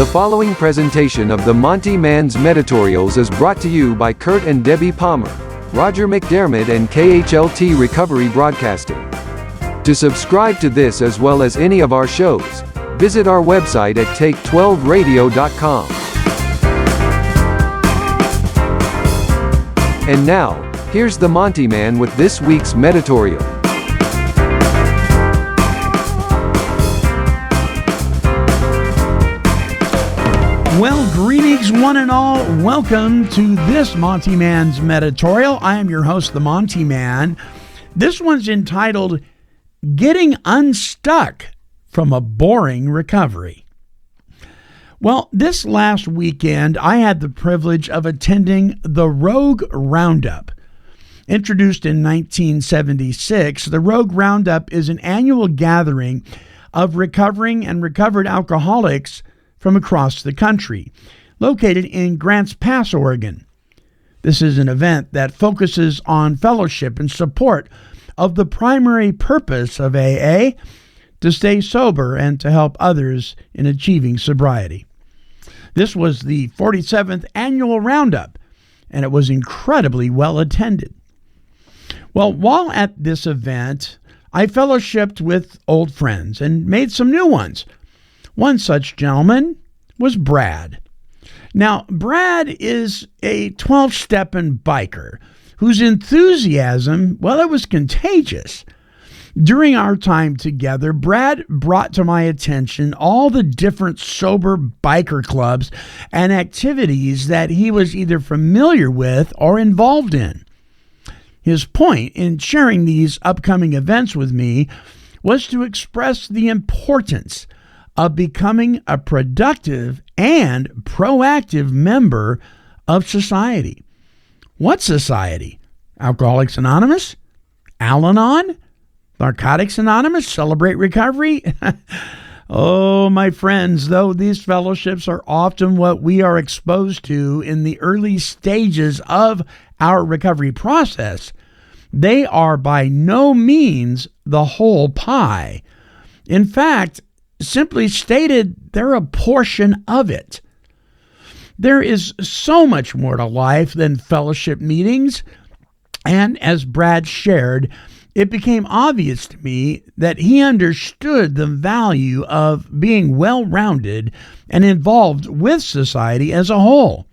The following presentation of the Montyman's Meditorials is brought to you by Kurt and Debbie Palmer, Roger McDermott and KHLT Recovery Broadcasting. To subscribe to this as well as any of our shows, visit our website at take12radio.com. And now, here's the Montyman with this week's Meditorial. Well, greetings one and all. Welcome to this Montyman's Meditorial. I am your host, the Montyman. This one's entitled, Getting Unstuck from a Boring Recovery. Well, this last weekend, I had the privilege of attending the Rogue Roundup. Introduced in 1976, the Rogue Roundup is an annual gathering of recovering and recovered alcoholics from across the country, located in Grants Pass, Oregon. This is an event that focuses on fellowship and support of the primary purpose of AA, to stay sober and to help others in achieving sobriety. This was the 47th annual roundup, and it was incredibly well attended. Well, while at this event, I fellowshipped with old friends and made some new ones. One such gentleman was Brad. Now, Brad is a 12-stepping biker whose enthusiasm, well, it was contagious. During our time together, Brad brought to my attention all the different sober biker clubs and activities that he was either familiar with or involved in. His point in sharing these upcoming events with me was to express the importance of becoming a productive and proactive member of society. What society? Alcoholics Anonymous? Al-Anon? Narcotics Anonymous? Celebrate Recovery? Oh, my friends, though these fellowships are often what we are exposed to in the early stages of our recovery process, they are by no means the whole pie. In fact, simply stated, they're a portion of it. There is so much more to life than fellowship meetings, and as Brad shared, it became obvious to me that he understood the value of being well-rounded and involved with society as a whole.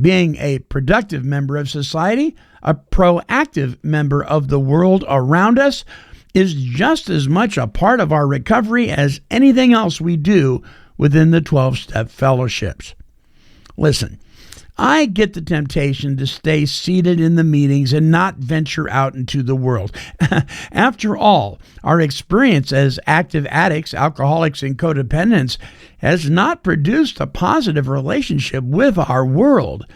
Being a productive member of society, a proactive member of the world around us, is just as much a part of our recovery as anything else we do within the 12-step fellowships. Listen, I get the temptation to stay seated in the meetings and not venture out into the world. After all, our experience as active addicts, alcoholics, and codependents has not produced a positive relationship with our world.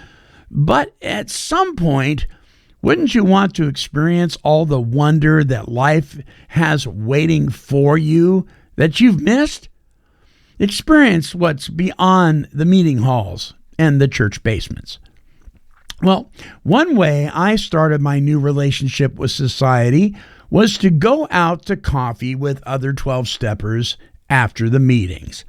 But at some point, wouldn't you want to experience all the wonder that life has waiting for you that you've missed? Experience what's beyond the meeting halls and the church basements. Well, one way I started my new relationship with society was to go out to coffee with other 12-steppers after the meetings.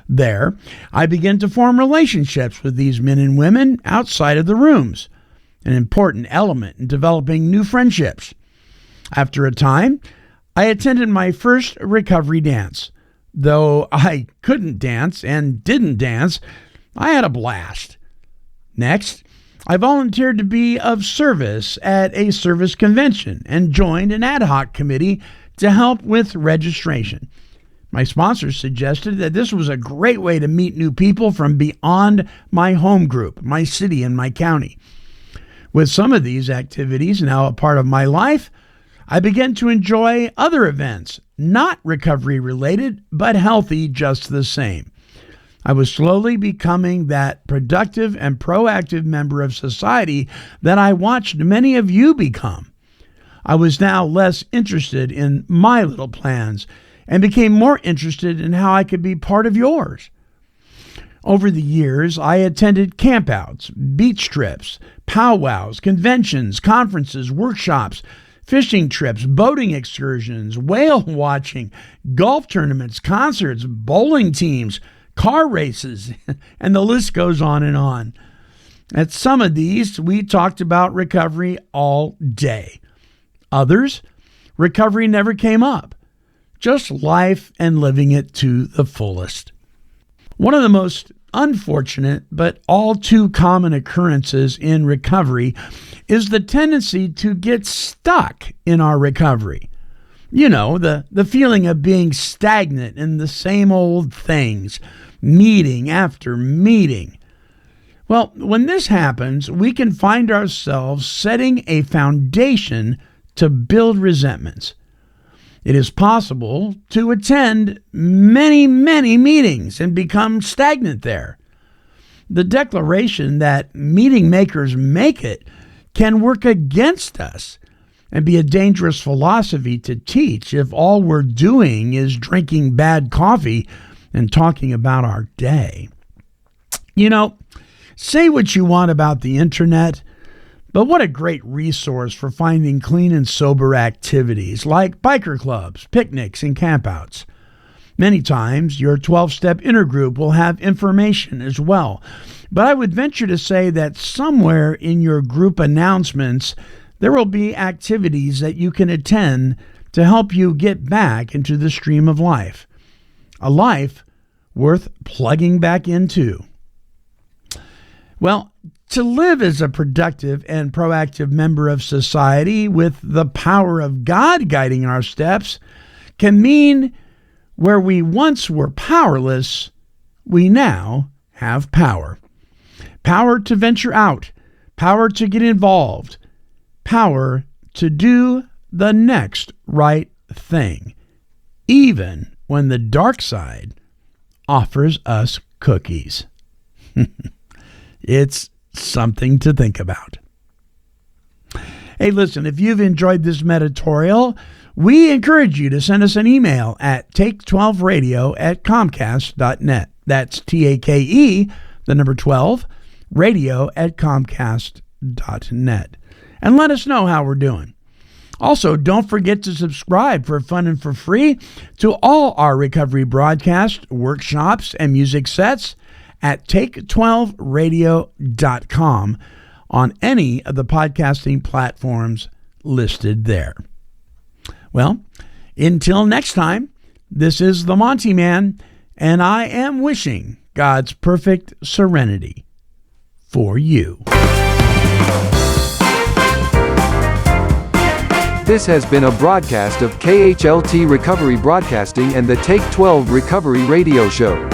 There, I began to form relationships with these men and women outside of the rooms, an important element in developing new friendships. After a time, I attended my first recovery dance. Though I couldn't dance and didn't dance, I had a blast. Next, I volunteered to be of service at a service convention and joined an ad hoc committee to help with registration. My sponsors suggested that this was a great way to meet new people from beyond my home group, my city, and my county. With some of these activities now a part of my life, I began to enjoy other events, not recovery related, but healthy just the same. I was slowly becoming that productive and proactive member of society that I watched many of you become. I was now less interested in my little plans and became more interested in how I could be part of yours. Over the years, I attended campouts, beach trips, powwows, conventions, conferences, workshops, fishing trips, boating excursions, whale watching, golf tournaments, concerts, bowling teams, car races, and the list goes on and on. At some of these, we talked about recovery all day. Others, recovery never came up. Just life and living it to the fullest. One of the most unfortunate but all too common occurrences in recovery is the tendency to get stuck in our recovery. You know, the feeling of being stagnant in the same old things, meeting after meeting. Well, when this happens, we can find ourselves setting a foundation to build resentments. It is possible to attend many, many meetings and become stagnant there. The declaration that meeting makers make it can work against us and be a dangerous philosophy to teach if all we're doing is drinking bad coffee and talking about our day. You know, say what you want about the internet, but what a great resource for finding clean and sober activities like biker clubs, picnics, and campouts. Many times, your 12-step intergroup will have information as well. But I would venture to say that somewhere in your group announcements, there will be activities that you can attend to help you get back into the stream of life. A life worth plugging back into. Well, to live as a productive and proactive member of society with the power of God guiding our steps can mean where we once were powerless, we now have power. Power to venture out, power to get involved, power to do the next right thing, even when the dark side offers us cookies. It's something to think about. Hey, listen, if you've enjoyed this Meditorial, we encourage you to send us an email at take12radio@comcast.net. That's TAKE, the number 12, radio@comcast.net. And let us know how we're doing. Also, don't forget to subscribe for fun and for free to all our recovery broadcasts, workshops, and music sets at take12radio.com on any of the podcasting platforms listed there. Well, until next time, this is the Montyman, and I am wishing God's perfect serenity for you. This has been a broadcast of KHLT Recovery Broadcasting and the Take 12 Recovery Radio Show.